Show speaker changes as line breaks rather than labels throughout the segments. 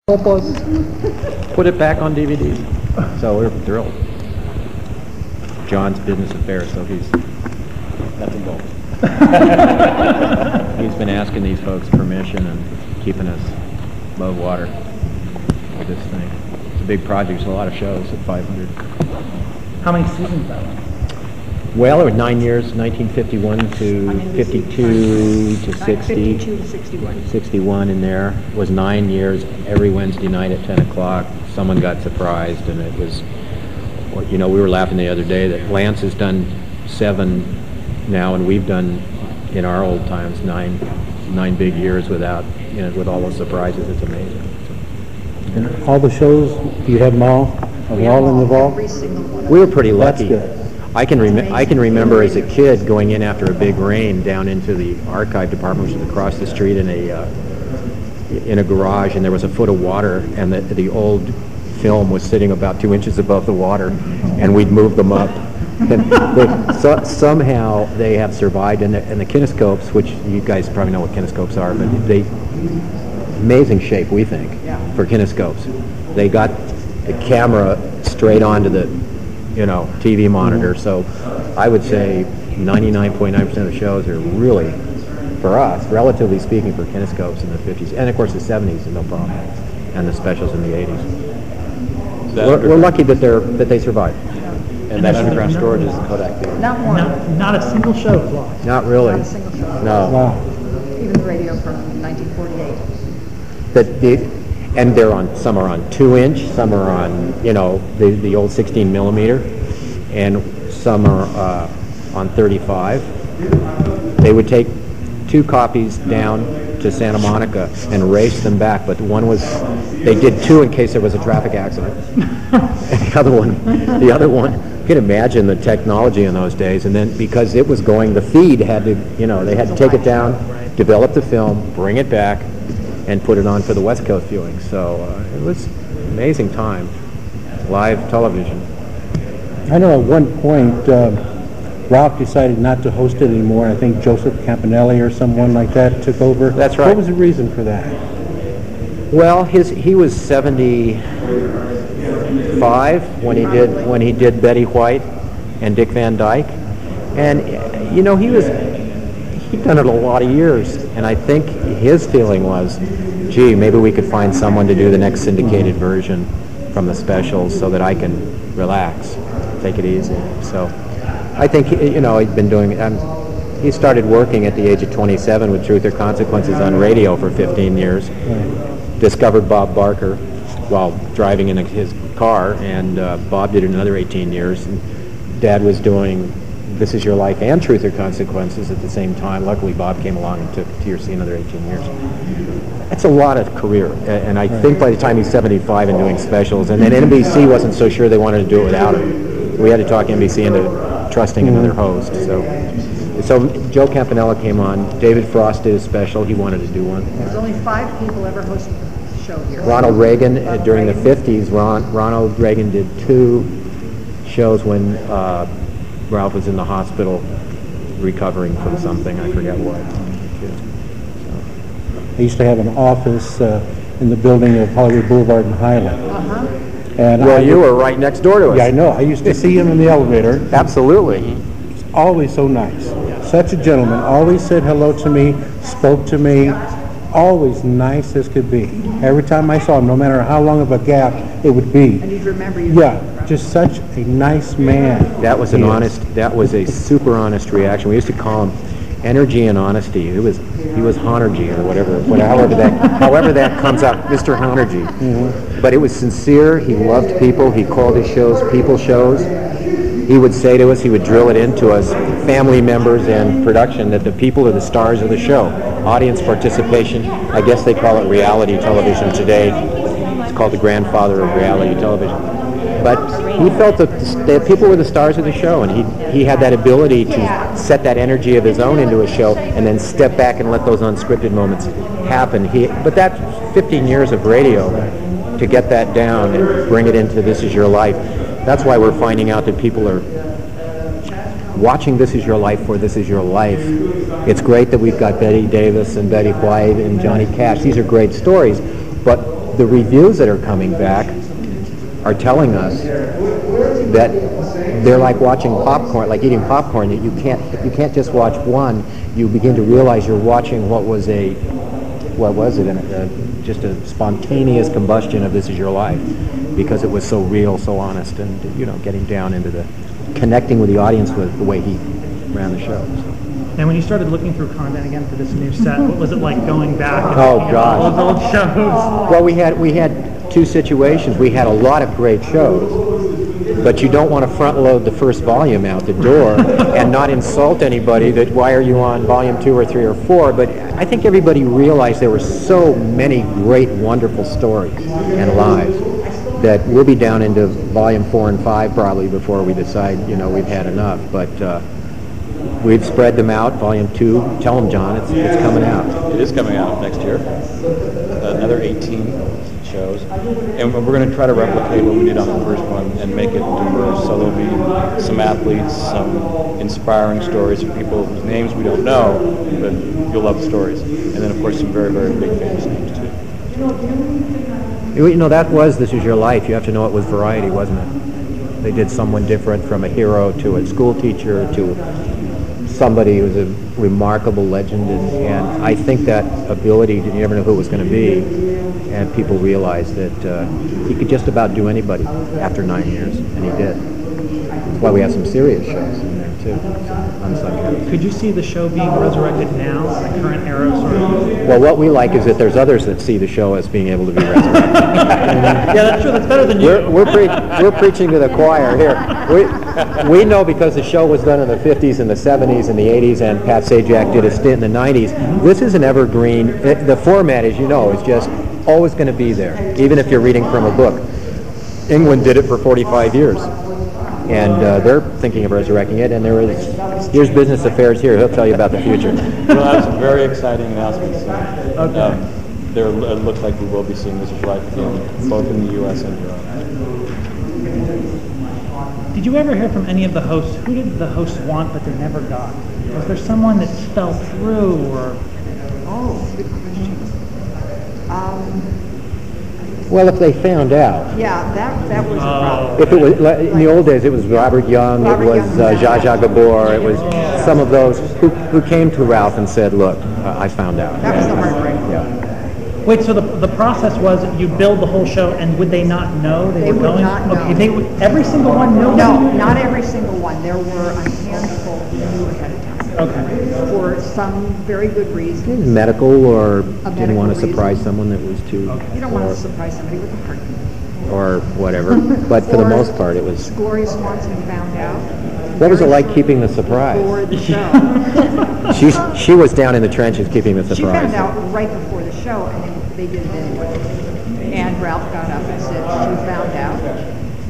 help us put it back on DVD. So we're thrilled. John's business affairs, so he's that's involved. He's been asking these folks permission and keeping us above water with this thing. It's a big project. There's a lot of shows at 500.
How many seasons that one?
Well, it was 9 years, 1951 to 52 to 60.
52 to 61.
61 in there. It was 9 years, every Wednesday night at 10 o'clock. Someone got surprised, and it was, you know, we were laughing the other day that Lance has done 7 now, and we've done, in our old times, nine big years without, you know, with all those surprises. It's amazing.
And all the shows, you have them all? Are they all in the vault?
Every single one.
We were pretty lucky.
That's good.
I can remember as a kid going in after a big rain down into the archive department, which was across the street in a garage, and there was a foot of water, and the old film was sitting about 2 inches above the water, and we'd move them up. And somehow they have survived, and the kinescopes, which you guys probably know what kinescopes are, but they amazing shape, we think, for kinescopes. They got the camera straight onto the TV monitor. So I would say 99.9% of the shows are really, for us, relatively speaking, for kinescopes in the 50s. And of course the 70s, no problem. And the specials in the 80s. We're lucky that they survived.
And that underground storage is Kodak theater.
Not one.
Not a single show is lost.
Not really.
Not a single show.
No.
Wow.
Even the radio from 1948.
And some are on 2-inch, some are on, the old 16 millimeter, and some are on 35. They would take 2 copies down to Santa Monica and race them back, but they did 2 in case there was a traffic accident. And the other one, you can imagine the technology in those days, and then because it was going, the feed had to, they had to take it down, develop the film, bring it back, and put it on for the West Coast viewing. So it was an amazing time, live television.
I know at one point Rock decided not to host it anymore. I think Joseph Campanelli or someone like that took over.
That's right.
What was the reason for that?
Well, he was 75 when he did Betty White and Dick Van Dyke, and he'd done it a lot of years, and I think his feeling was, gee, maybe we could find someone to do the next syndicated version from the specials so that I can relax, take it easy. So I think, he'd been doing it. He started working at the age of 27 with Truth or Consequences on radio for 15 years. Discovered Bob Barker while driving in his car, and Bob did it another 18 years. And Dad was doing This Is Your Life and Truth or Consequences at the same time. Luckily, Bob came along and took TRC another 18 years. That's a lot of career, and I think by the time he's 75 and doing specials, and then NBC wasn't so sure they wanted to do it without him. We had to talk NBC into trusting another host. So Joe Campanella came on. David Frost did a special. He wanted to do one.
There's only 5 people ever hosted the show here.
Ronald Reagan, during the 50s, Ronald Reagan did 2 shows when Ralph was in the hospital recovering from something. I forget what.
I used to have an office in the building of Hollywood Boulevard and Highland. And
you were right next door to us.
Yeah, I know. I used to see him in the elevator.
Absolutely.
He's always so nice. Such a gentleman. Always said hello to me, spoke to me. Always nice as could be. Every time I saw him, no matter how long of a gap it would be.
And you'd remember you.
Yeah, just such a nice man.
That was a super honest reaction. We used to call him energy and honesty. He was Honergy or however that comes out, Mr. Honergy. Mm-hmm. But it was sincere. He loved people. He called his shows people shows. He would say to us, he would drill it into us, family members and production, that the people are the stars of the show. Audience participation, I guess they call it reality television today. It's called the grandfather of reality television. But he felt that people were the stars of the show, and he had that ability to set that energy of his own into a show and then step back and let those unscripted moments happen. But that's 15 years of radio to get that down and bring it into This Is Your Life. That's why we're finding out that people are watching This Is Your Life for This Is Your Life. It's great that we've got Betty Davis and Betty White and Johnny Cash. These are great stories, but the reviews that are coming back are telling us that they're like watching popcorn, like eating popcorn. That you can't just watch one. You begin to realize you're watching what was just a spontaneous combustion of This Is Your Life, because it was so real, so honest, and getting down into the connecting with the audience with the way he ran the show.
And when you started looking through content again for this new set, what was it like going back and
Oh,
looking at
gosh.
all those old shows?
Well, we had two situations. We had a lot of great shows, but you don't want to front load the first volume out the door and not insult anybody that why are you on volume 2 or 3 or 4. But I think everybody realized there were so many great, wonderful stories and lives that we'll be down into volume 4 and 5 probably before we decide we've had enough. But we've spread them out. Volume 2, tell them, John, it's coming out.
It is coming out next year. Another 18 shows. And we're going to try to replicate what we did on the first one and make it diverse. So there'll be some athletes, some inspiring stories of people whose names we don't know, but you'll love the stories. And then, of course, some very, very big famous names, too.
That was This Is Your Life. You have to know it was variety, wasn't it? They did someone different, from a hero to a school teacher to somebody who's a remarkable legend, and I think that ability, you never know who it was going to be, and people realized that he could just about do anybody after 9 years, and he did. That's why we have some serious shows in there too, on Sunday.
Could you see the show being resurrected now, in the current era, sort of?
Well, what we like is that there's others that see the show as being able to be resurrected.
Yeah, that's true. That's better than you.
We're preaching to the choir here. We know because the show was done in the 50s and the 70s and the 80s, and Pat Sajak did a stint in the 90s. This is an evergreen. The format, as you know, is just always going to be there, even if you're reading from a book. England did it for 45 years, and they're thinking of resurrecting it. And here's Business Affairs here. He'll tell you about the future.
We'll have some very exciting announcements soon. Okay. It looks like we will be seeing This Is Your Life again, both in the U.S. and Europe.
Did you ever hear from any of the hosts? Who did the hosts want but they never got? Was there someone that fell through, or?
Oh, good question.
Well, if they found out.
Yeah, that was a problem.
If it was in the old days, it was Robert Young, it was Zsa Zsa Gabor, it was some of those who came to Ralph and said, "Look, I found out."
That was the heartbreak.
Yeah.
Wait, so the process was you build the whole show, and would they not know
They
were
would
going?
not know.
Okay, every single one knew.
No, not every single one. There were a handful who knew ahead of time.
Okay.
For some very good reason.
Medical, or didn't
medical
want to surprise
reason.
someone that was too,
You don't want to surprise somebody with a heartbeat.
or whatever. But for the most part, it was.
Gloria Swanson found out.
What was it like keeping the surprise?
Before the show.
She was down in the trenches keeping the
She
surprise.
found out right before the show, and they did it anyway. And Ralph got up and said, "She found out,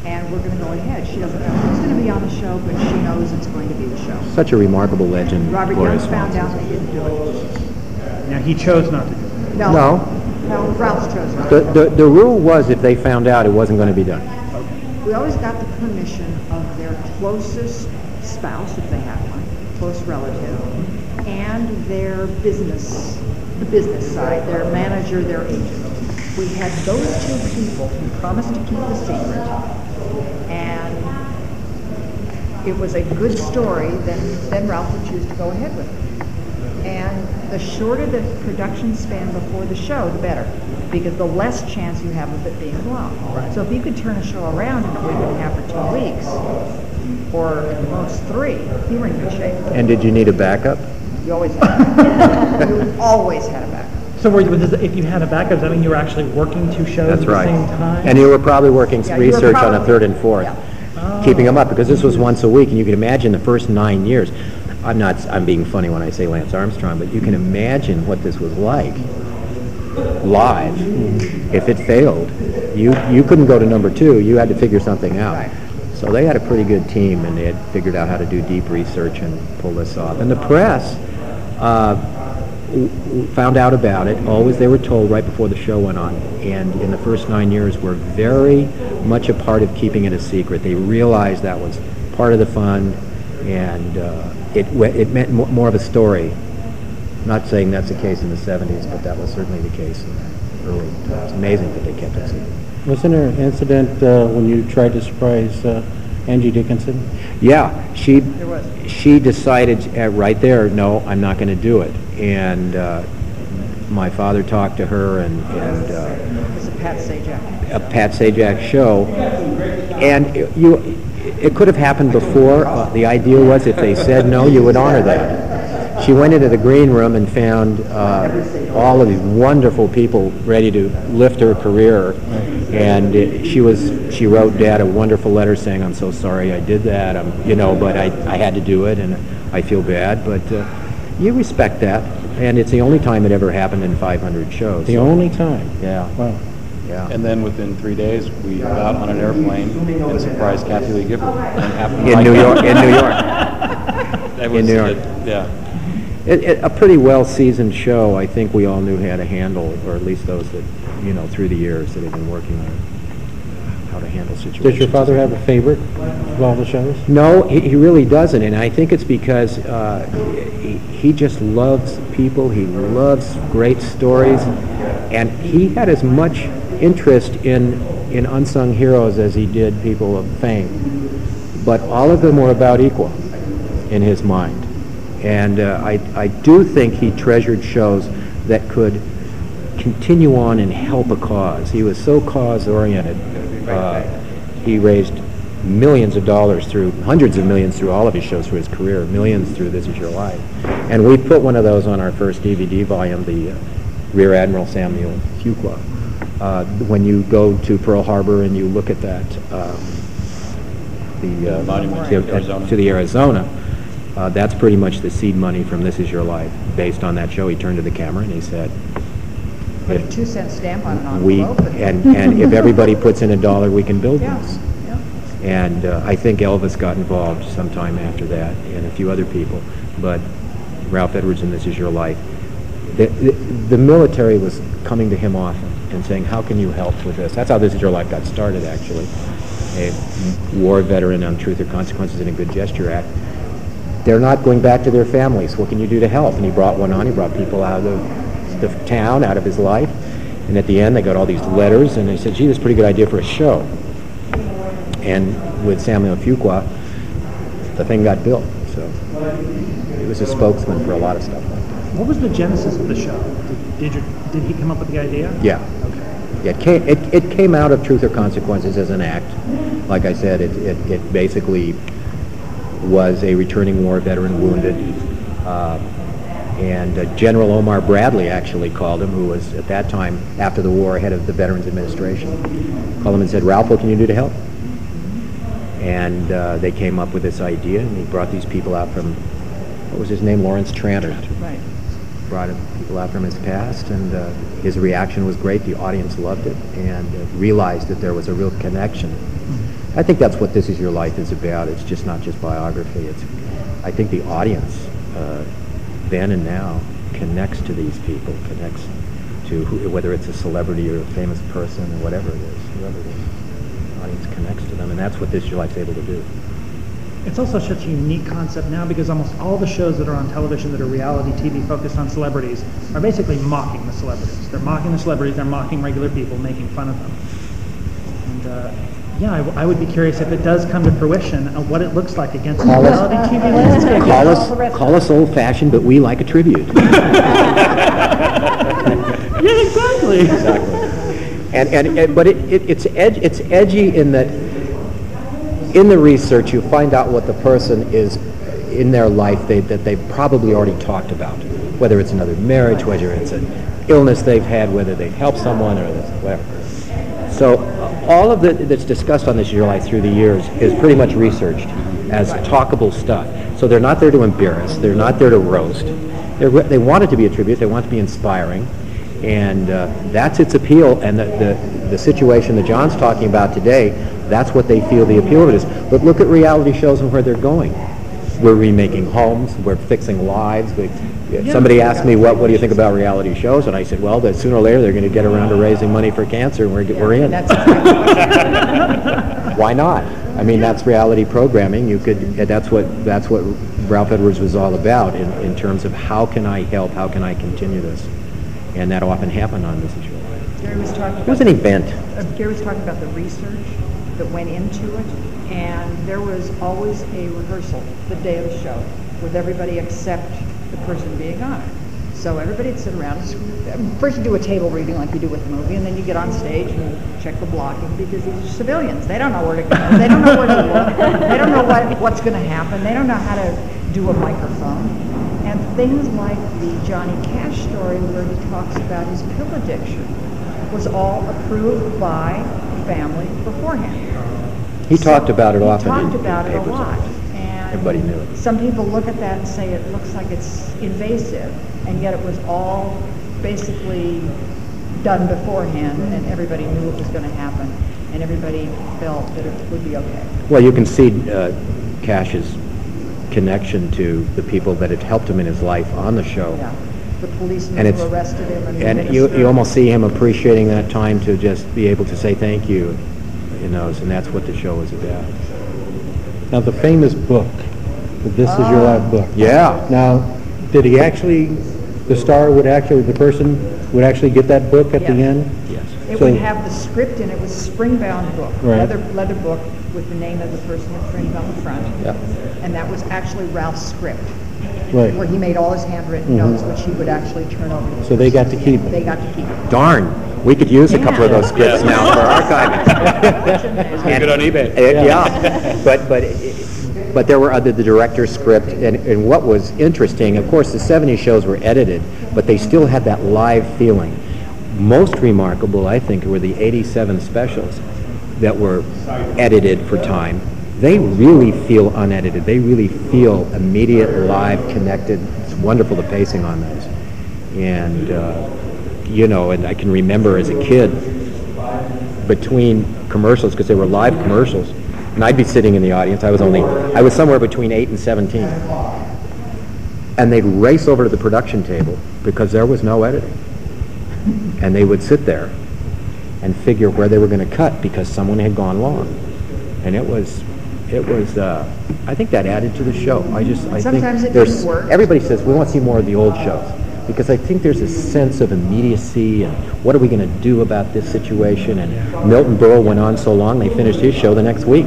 and we're going to go ahead. She doesn't know who's going to be on the show, but she knows it's going to be the show."
Such a remarkable legend.
Robert
Gloria
Young found
Swanson.
out, and they didn't do it.
Now he chose not to do it.
No, Ralph chose not to.
The rule was if they found out, it wasn't going to be done.
We always got the permission of their closest spouse, if they had one, close relative, and their business, the business side, their manager, their agent. We had those two people who promised to keep the secret, and it was a good story, then Ralph would choose to go ahead with it. And the shorter the production span before the show, the better, because the less chance you have of it being blown. Right. So if you could turn a show around in a week and a half or 2 weeks, or at the most 3, you were in good shape.
And did you need a backup?
You always had you always had a backup.
So if you had a backup, does that mean you were actually working 2 shows
That's
at the
right.
same time?
And you were probably working
Yeah, you were
research on a
probably-
3rd and 4th, keeping them up, because this was once a week, and you can imagine the first 9 years. I'm being funny when I say Lance Armstrong, but you can imagine what this was like live. If it failed, you couldn't go to number 2. You had to figure something out.
Right.
So they had a pretty good team, and they had figured out how to do deep research and pull this off. And the press found out about it. Always, they were told right before the show went on. And in the first 9 years, were very much a part of keeping it a secret. They realized that was part of the fun, and it meant more of a story. Not saying that's the case in the 70s, but that was certainly the case. early times. Amazing that they kept us in.
Wasn't there an incident when you tried to surprise Angie Dickinson?
Yeah,
There was.
she decided right there, no, I'm not going to do it. And my father talked to her, and
It was a Pat Sajak.
a Pat Sajak show, and it could have happened before. The idea was if they said no, you would honor that. She went into the green room and found all of these wonderful people ready to lift her career, and she wrote Dad a wonderful letter saying, "I'm so sorry I did that, but I had to do it, and I feel bad." But you respect that, and it's the only time it ever happened in 500 shows.
The only time.
Yeah.
Wow.
Yeah.
And then within 3 days, we got on an airplane and surprised Kathy Lee Gifford.
In New York.
That was,
In New York.
Yeah.
A pretty well-seasoned show. I think we all knew how to handle, or at least those that, through the years that have been working on how to handle situations.
Does your father have a favorite of all the shows?
No, he really doesn't, and I think it's because he just loves people. He loves great stories, and he had as much interest in unsung heroes as he did people of fame. But all of them were about equal in his mind. And I do think he treasured shows that could continue on and help a cause. He was so cause-oriented. He raised millions of dollars hundreds of millions through all of his shows through his career, millions through This Is Your Life. And we put one of those on our first DVD volume, the Rear Admiral Samuel Fuqua. When you go to Pearl Harbor and you look at that,
Monument to Arizona.
to the Arizona, that's pretty much the seed money from This Is Your Life. Based on that show, he turned to the camera and he said,
Put a 2-cent stamp on an
we,
envelope.
and if everybody puts in $1, we can build
Yeah,
this.
yeah.
And I think Elvis got involved sometime after that, and a few other people. But Ralph Edwards in This Is Your Life, the military was coming to him often and saying, how can you help with this? That's how This Is Your Life got started, actually. A war veteran on Truth or Consequences and a Good Gesture Act. They're not going back to their families. What can you do to help? And he brought one on. He brought people out of the town, out of his life. And at the end, they got all these letters, and they said, gee, that's a pretty good idea for a show. And with Samuel Fuqua, the thing got built. So he was a spokesman for a lot of stuff like that.
What was the genesis of the show? Did he come up with the idea?
Yeah. Okay. It came out of Truth or Consequences as an act. Like I said, it basically was a returning war veteran wounded. And General Omar Bradley actually called him, who was at that time, after the war, head of the Veterans Administration. Called him and said, Ralph, what can you do to help? And they came up with this idea, and he brought these people out from, what was his name, Lawrence Tranter.
Right.
Brought people out from his past, and his reaction was great. The audience loved it, and realized that there was a real connection. I think that's what This Is Your Life is about. It's just not just biography. I think the audience, then and now, connects to these people, connects to whether it's a celebrity or a famous person or whatever it is, whoever it is. The audience connects to them, and that's what This Is Your Life is able to do.
It's also such a unique concept now because almost all the shows that are on television that are reality TV focused on celebrities are basically mocking the celebrities. They're mocking the celebrities, they're mocking regular people, making fun of them. And I would be curious if it does come to fruition of what it looks like against the reality TV landscape.
Call us old-fashioned, but we like a tribute.
Yeah, exactly.
Exactly. But it's edgy in that in the research you find out what the person is in their life that they've probably already talked about, whether it's another marriage, whether it's an illness they've had, whether they've helped someone or whatever. So all of that's discussed on This Is Your Life through the years is pretty much researched as talkable stuff. So they're not there to embarrass. They're not there to roast. They want it to be a tribute. They want it to be inspiring. And that's its appeal. And the situation that John's talking about today, that's what they feel the appeal of it is. But look at reality shows and where they're going. We're remaking homes. We're fixing lives. Somebody asked me, what do you think about reality shows? And I said, well, that sooner or later they're going to get around to raising money for cancer, and we're in.
That's exactly.
Why not? I mean, that's reality programming. That's what Ralph Edwards was all about in terms of how can I help, how can I continue this, and that often happened on This Is Your Life.
Gary was talking
It was
about
an event.
Gary was talking about the research that went into it, and there was always a rehearsal the day of the show with everybody except the person being on it. So everybody would sit around. First you do a table reading like you do with the movie, and then you get on stage and check the blocking, because these are civilians. They don't know where to go. They don't know where to look. They don't know what's going to happen. They don't know how to do a microphone. And things like the Johnny Cash story where he talks about his pill addiction was all approved by the family beforehand.
He talked about it often.
He talked
in
about it a
papers.
lot. And
Everybody knew it.
some people look at that and say it looks like it's invasive, and yet it was all basically done beforehand, and everybody knew it was going to happen, and everybody felt that it would be okay.
Well, you can see Cash's connection to the people that had helped him in his life on the show.
Yeah. The policemen
And
who
it's-
arrested him, and the
And
minister.
you almost see him appreciating that time to just be able to say thank you, and that's what the show is about.
Now, the famous book, the This Is Your Life book.
Yeah.
Now, did he actually, the person would actually get that book at the
Yeah.
end?
Yes.
It
So-
would have the script in it. It was a spring-bound book,
Right.
leather book with the name of the person printed on the front.
Yeah.
And that was actually Ralph's script,
Right.
where he made all his handwritten notes, which he would actually turn over to the
So they got
person.
to keep it.
They got to keep it.
Darn, we could use a couple of those scripts
Yeah.
now for archiving.
Good on eBay.
Yeah, but there were the director's script, and what was interesting, of course, the 70s shows were edited, but they still had that live feeling. Most remarkable, I think, were the 87 specials that were edited for time. They really feel unedited. They really feel immediate, live, connected. It's wonderful, the pacing on those. And, and I can remember as a kid, between commercials, because they were live commercials, and I'd be sitting in the audience. I was somewhere between 8 and 17. And they'd race over to the production table because there was no editing. And they would sit there and figure where they were going to cut because someone had gone long. And it was I think that added to the show. I
Sometimes
think
it didn't work.
everybody says we want to see more of the old shows, because I think there's a sense of immediacy and what are we going to do about this situation. And Milton Berle went on so long they finished his show the next week.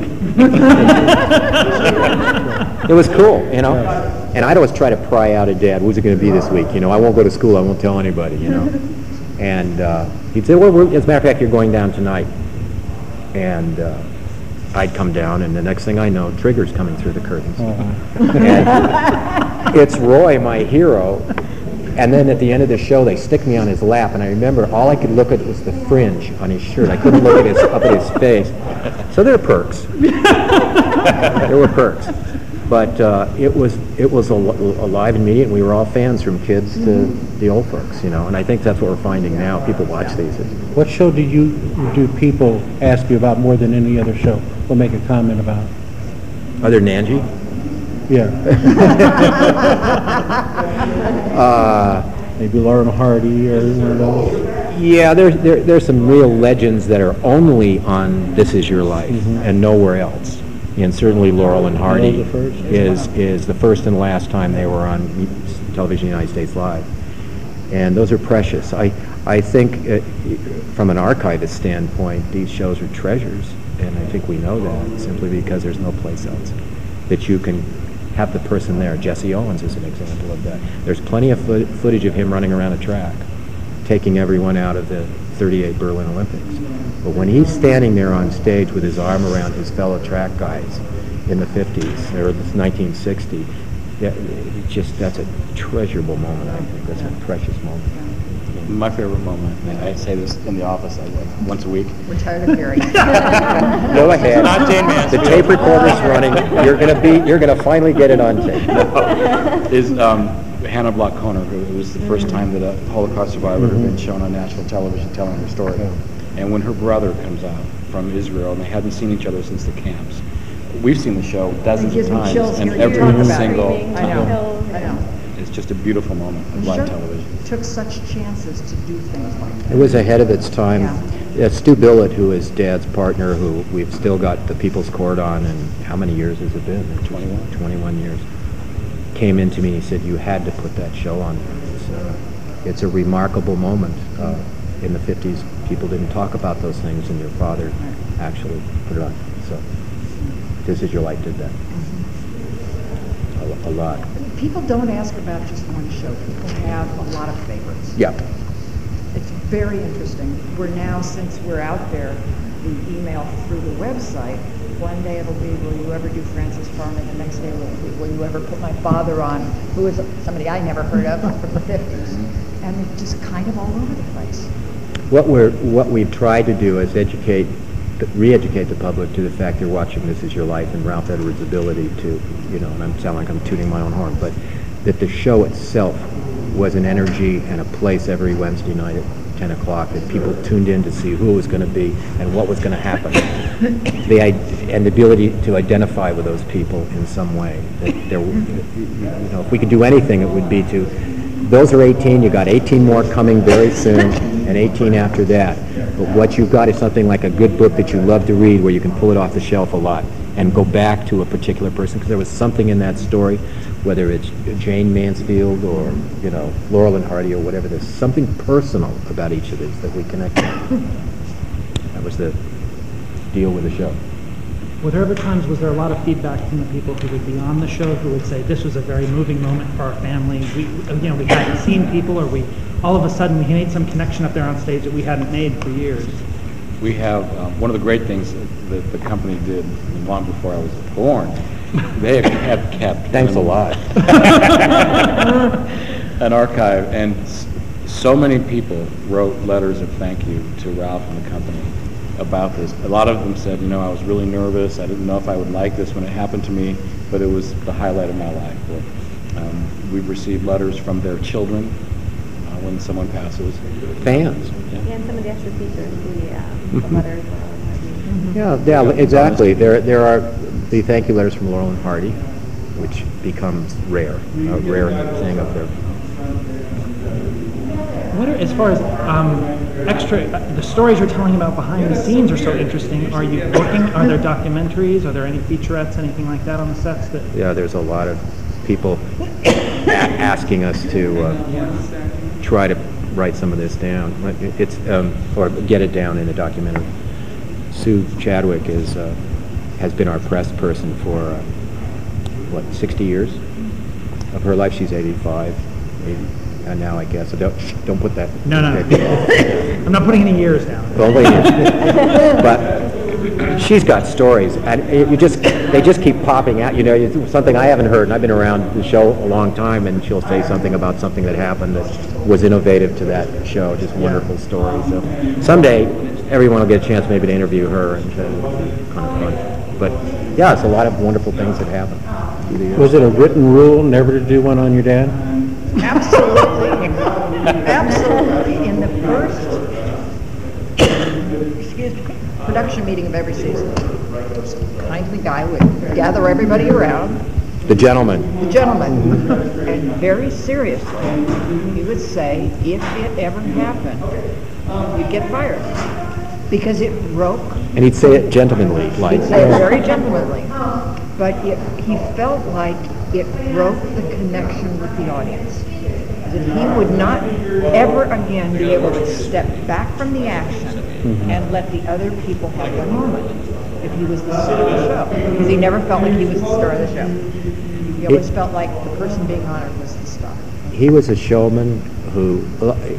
It was cool, and I'd always try to pry out of Dad, who's it going to be this week? I won't go to school, I won't tell anybody, And he'd say, well, as a matter of fact, you're going down tonight. And I'd come down, and the next thing I know, Trigger's coming through the curtains. And it's Roy, my hero. And then at the end of the show, they stick me on his lap, and I remember all I could look at was the fringe on his shirt. I couldn't look at up at his face. So there are perks. There were perks. But it was alive and immediate, and we were all fans, from kids to the old folks, and I think that's what we're finding now. People watch these.
What show do people ask you about more than any other show, or make a comment about?
Other than Angie?
Yeah. Maybe Lauren Hardy or one of those.
Yeah, there's some real legends that are only on This Is Your Life and nowhere else. And certainly Laurel and Hardy is the first and last time they were on television in the United States Live. And those are precious. I think from an archivist standpoint, these shows are treasures, and I think we know that simply because there's no place else that you can have the person there. Jesse Owens is an example of that. There's plenty of footage of him running around a track, taking everyone out of the 38 Berlin Olympics. But when he's standing there on stage with his arm around his fellow track guys in the 50s or 1960, that's a treasurable moment, I think. That's a precious moment.
My favorite moment, and I say this in the office once a week.
We're tired of hearing.
Go ahead.
Not Jane Mansfield.
The tape recorder's running. You're gonna finally get it on tape.
Is Hannah Block Konev, who was the first time that a Holocaust survivor had been shown on national television telling her story. And when her brother comes out from Israel, and they hadn't seen each other since the camps, we've seen the show dozens
It gives
of
me
times,
chills
and
hearing you
every
talk about it.
single
I know.
time, it's just a beautiful moment of live television.
Took such chances to do things like that.
It was ahead of its time.
Yeah.
Stu Billett, who is Dad's partner, who we've still got the People's Court on, and how many years has it been? 21 years. Came in to me and he said, you had to put that show on there. It's a remarkable moment in the 50s people didn't talk about those things, and your father actually put it on. So This Is Your Life did that. A lot.
People don't ask about just one show. People have a lot of favorites.
Yeah.
It's very interesting. We're now, since we're out there, the email through the website, one day it'll be, will you ever do Francis Farmer? The next day will you ever put my father on, who is somebody I never heard of from the 50s? And it's just kind of all over the place.
What we've tried to do is re-educate the public to the fact they're watching This Is Your Life and Ralph Edwards' ability to, and I sound like I'm tooting my own horn, but that the show itself was an energy and a place every Wednesday night at 10 o'clock that people tuned in to see who it was going to be and what was going to happen. And the ability to identify with those people in some way. That if we could do anything, it would be to, those are 18, you got 18 more coming very soon, and 18 after that. But what you've got is something like a good book that you love to read where you can pull it off the shelf a lot and go back to a particular person, because there was something in that story, whether it's Jane Mansfield or, Laurel and Hardy or whatever, there's something personal about each of these that we connect with. That was the deal with the show.
Were there ever times, was there a lot of feedback from the people who would be on the show who would say, this was a very moving moment for our family, we hadn't seen people, or all of a sudden we made some connection up there on stage that we hadn't made for years?
We have, one of the great things that the company did long before I was born, they have kept...
Thanks a lot.
...an archive, and so many people wrote letters of thank you to Ralph and the company about this. A lot of them said, I was really nervous, I didn't know if I would like this when it happened to me, but it was the highlight of my life. Or, we've received letters from their children when someone passes.
Fans.
Yeah.
And some of the extra features, the letters.
Yeah, exactly. There are the thank you letters from Laurel and Hardy, which becomes rare, a rare thing up there.
What as far as the stories you're telling about behind the scenes are so interesting. Are there documentaries? Are there any featurettes, anything like that on the sets?
Yeah, there's a lot of people asking us to try to write some of this down. It's or get it down in a documentary. Sue Chadwick has been our press person for 60 years of her life. She's 85, and now I guess. So don't put that.
No. I'm not putting any years down.
But she's got stories, and they just keep popping out. It's something I haven't heard, and I've been around the show a long time, and she'll say something about something that happened that was innovative to that show. Just wonderful stories. So someday, everyone will get a chance maybe to interview her, and kind of fun. But yeah, it's a lot of wonderful things that happen.
Was it a written rule never to do one on your dad?
Absolutely. Absolutely. In the first production meeting of every season, kindly guy would gather everybody around.
The gentleman.
And very seriously, he would say, if it ever happened, you'd get fired. Because it broke.
And he'd say it gentlemanly, like.
He'd say it very gentlemanly. But he felt like it broke the connection with the audience. That he would not ever again be able to step back from the action and let the other people have their moment if he was the star of the show. Because he never felt like he was the star of the show. He always felt like the person being honored was the star.
He was a showman who,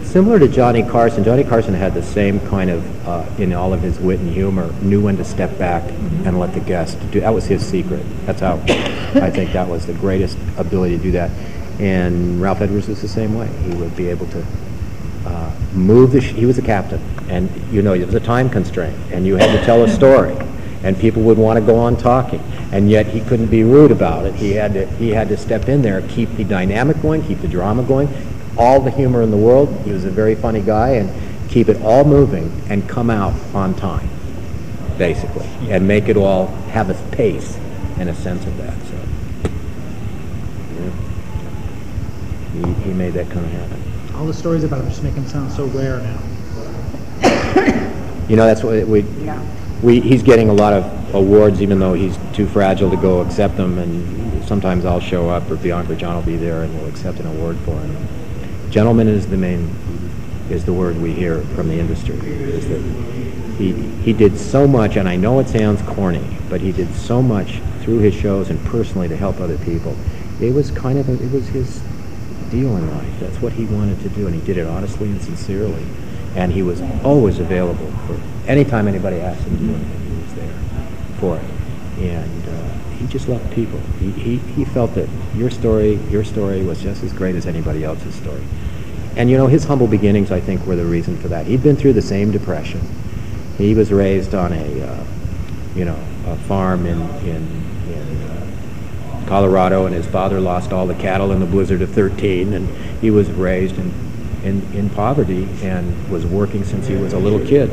similar to Johnny Carson had the same kind of, in all of his wit and humor, knew when to step back and let the guest do. That was his secret. That's how I think that was the greatest ability to do that. And Ralph Edwards was the same way. He would be able to move he was a captain, and it was a time constraint, and you had to tell a story, and people would want to go on talking, and yet he couldn't be rude about it. He had to step in there, keep the dynamic going, keep the drama going, all the humor in the world. He was a very funny guy, and keep it all moving and come out on time, basically, and make it all have a pace and a sense of that. So he made that kind of happen.
All the stories about him just make him sound so rare now.
That's what he's getting a lot of awards, even though he's too fragile to go accept them. And sometimes I'll show up, or Bianca or John will be there, and we'll accept an award for him. Gentleman is the main is the word we hear from the industry. Is that he did so much, and I know it sounds corny, but he did so much through his shows and personally to help other people. It was it was his deal in life. That's what he wanted to do, and he did it honestly and sincerely. And he was always available for anytime anybody asked him to do anything. He was there for it, and he just loved people. He felt that your story was just as great as anybody else's story. And his humble beginnings, I think, were the reason for that. He'd been through the same depression. He was raised on a farm in Colorado, and his father lost all the cattle in the blizzard of 13, and he was raised in poverty and was working since he was a little kid.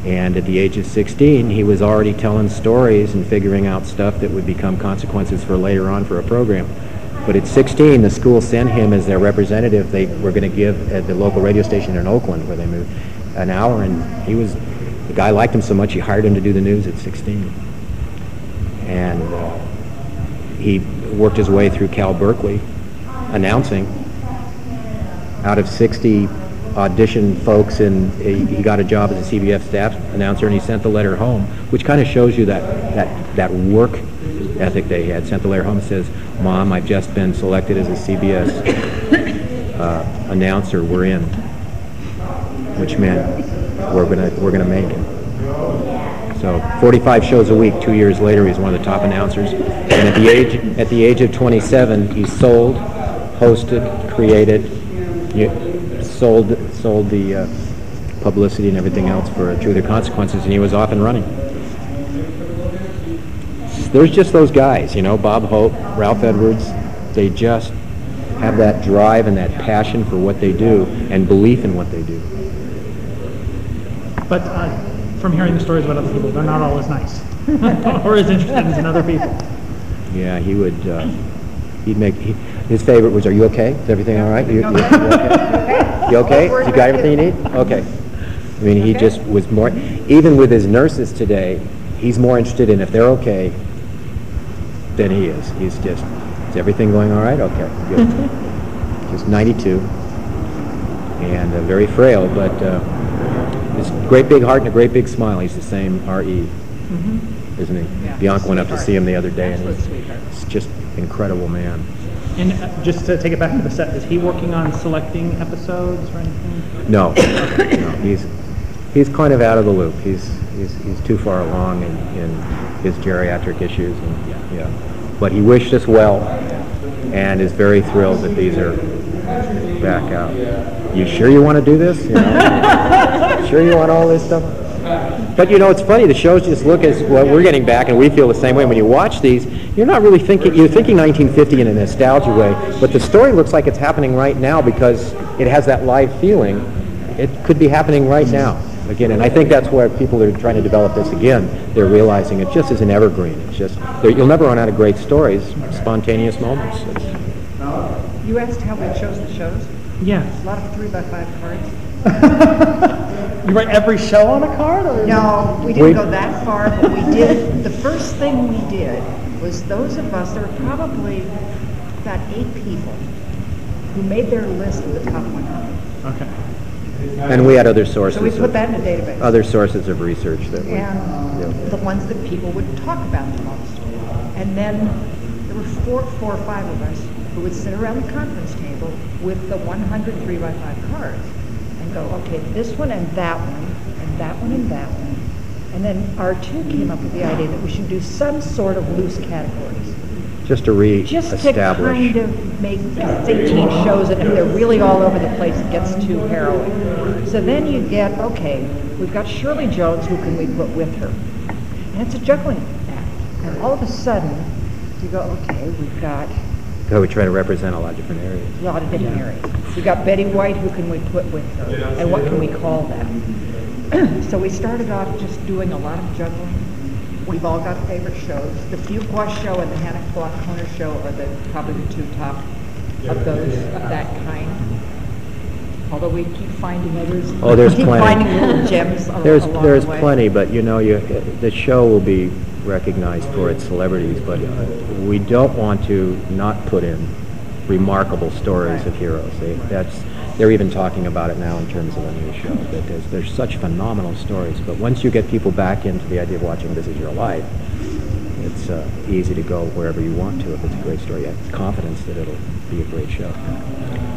And at the age of 16, he was already telling stories and figuring out stuff that would become consequences for later on for a program. But at 16, the school sent him as their representative. They were going to give at the local radio station in Oakland, where they moved, an hour, and the guy liked him so much he hired him to do the news at 16. And he worked his way through Cal Berkeley, announcing. Out of 60 audition folks, and he got a job as a CBS staff announcer, and he sent the letter home, which kind of shows you that work ethic that he had. Sent the letter home, says, "Mom, I've just been selected as a CBS announcer. We're in," which meant we're gonna make it. So 45 shows a week. 2 years later, he's one of the top announcers, and at the age of 27, he sold, hosted, created, sold the publicity and everything else for Truth or Consequences, and he was off and running. There's just those guys, Bob Hope, Ralph Edwards. They just have that drive and that passion for what they do and belief in what they do.
But from hearing the stories about other people, they're not all as nice or as interested as other people.
Yeah, he would. His favorite was, "Are you okay? Is everything all right? You okay? You okay? You got everything you need? Okay." I mean, he just was more. Even with his nurses today, he's more interested in if they're okay than he is. He's just, "Is everything going all right? Okay, good." Just 92 and very frail, but this great big heart and a great big smile. He's the same R.E., isn't he?
Yeah.
Bianca went up to see him the other day, and he's just incredible man.
And just to take it back to the set, is he working on selecting episodes or anything?
No, he's kind of out of the loop. He's too far along in his geriatric issues, and but he wished us well, and is very thrilled that these are back out. You sure you want to do this? Sure you want all this stuff? But it's funny. The shows just look as what we're getting back, and we feel the same way. When you watch these, you're not really thinking. You're thinking 1950 in a nostalgia way, but the story looks like it's happening right now because it has that live feeling. It could be happening right now again, and I think that's where people are trying to develop this again. They're realizing it just is an evergreen. It's just you'll never run out of great stories, spontaneous moments.
You asked how we chose the shows?
Yeah.
A lot of 3x5 cards.
You write every show on a card? Or?
No, we didn't go that far, but we did. The first thing we did was those of us, there were probably about 8 people who made their list of the top 100.
Okay.
And we had other sources.
So we put that in a database.
Other sources of research that we.
And the ones that people would talk about the most. And then there were 4 or 5 of us who would sit around the conference table with the 100 3x5 cards and go, okay, this one and that one, and that one and that one. And then R2 came up with the idea that we should do some sort of loose categories.
Just to
Just to kind of make 18 shows, and if they're really all over the place, it gets too harrowing. So then you get, okay, we've got Shirley Jones, who can we put with her? And it's a juggling act. And all of a sudden, you go, okay, we've got
So we try to represent a lot of different areas.
a lot of different areas. We got Betty White, who can we put with her? And what can we call that? So we started off just doing a lot of juggling. We've all got favorite shows. The Fuqua show and the Hannah Koner show are probably the 2 top of those of that kind. Although we keep finding others.
Oh, there's
keep
plenty.
finding little gems along
There's
the way.
plenty, but the show will be recognized for its celebrities, but we don't want to not put in remarkable stories of heroes. they're even talking about it now in terms of a new show. That there's such phenomenal stories, but once you get people back into the idea of watching This Is Your Life, it's easy to go wherever you want to if it's a great story. You have confidence that it'll be a great show.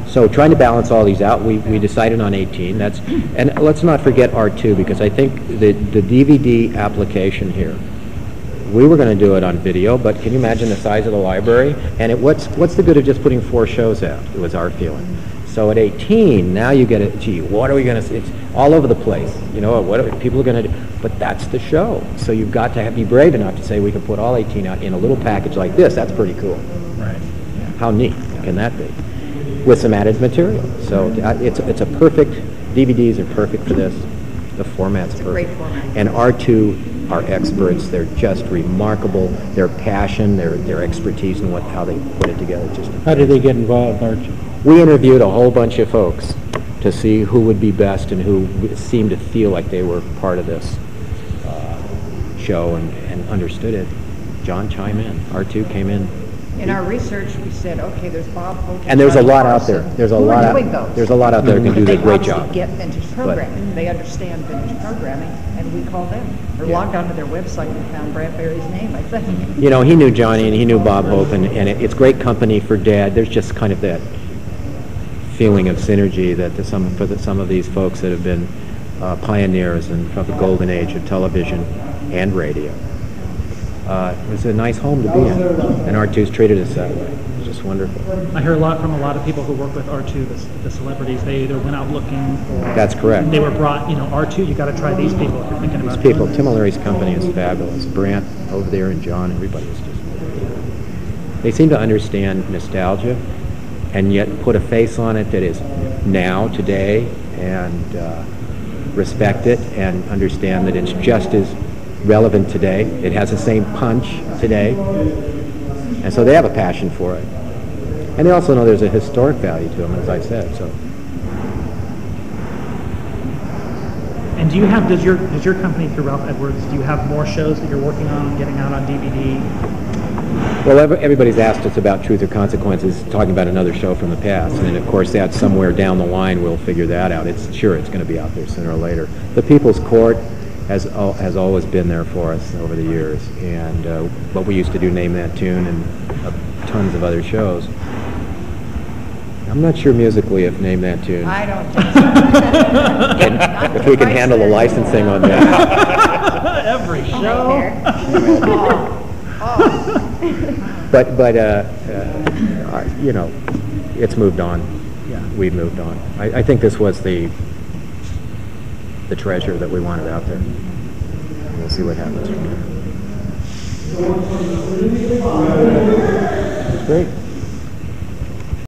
So trying to balance all these out, we decided on 18. And let's not forget R2, because I think the DVD application here, we were going to do it on video, but can you imagine the size of the library? And what's the good of just putting 4 shows out? It was our feeling. So at 18, now you get it, gee, what are we going to, it's all over the place. You know, what are people going to do? But that's the show. So you've got to be brave enough to say we can put all 18 out in a little package like this. That's pretty cool.
Right.
How neat can that be? With some added material. So it's a perfect, DVDs are perfect for this. The format's perfect.
Great format.
And R2 are experts. They're just remarkable. Their passion, their expertise in how they put it together. Just
How did they get involved, Archie?
we interviewed a whole bunch of folks to see who would be best and who seemed to feel like they were part of this show and understood it. John chimed in. R2 came in.
In our research, we said, okay, there's Bob Hope.
And there's a lot out there. There's a lot out there that can do
They
a great
obviously
job.
get vintage programming. They understand vintage programming, and we called them. Or
Yeah.
logged onto their website and found Bradbury's name, I think.
You know, he knew Johnny and he knew Bob Hope, and it's great company for Dad. There's just kind of that feeling of synergy that for some of these folks that have been pioneers and from the golden age of television and radio. It was a nice home to be in, and R2's treated us that way. It's just wonderful.
I hear from a lot of people who work with R2, the celebrities. They either went out looking, or
That's correct.
they were brought. R2. You got to try these people if you're thinking about
These people,
doing
Tim O'Leary's company is fabulous. Brant over there and John, everybody is just. They seem to understand nostalgia, and yet put a face on it that is now, today, and respect it and understand that it's just as relevant today. It has the same punch today. And so they have a passion for it. And they also know there's a historic value to them, as I said. So.
And does your company through Ralph Edwards, do you have more shows that you're working on getting out on DVD?
Well, everybody's asked us about Truth or Consequences, talking about another show from the past. And of course, that's somewhere down the line, we'll figure that out. It's going to be out there sooner or later. The People's Court has always been there for us over the years. And what we used to do, Name That Tune, and tons of other shows. I'm not sure musically if Name That Tune,
I don't think so.
if we can handle the licensing on that.
Every show.
But it's moved on.
Yeah.
We've moved on. I think this was the treasure that we wanted out there. We'll see what happens from there. Great.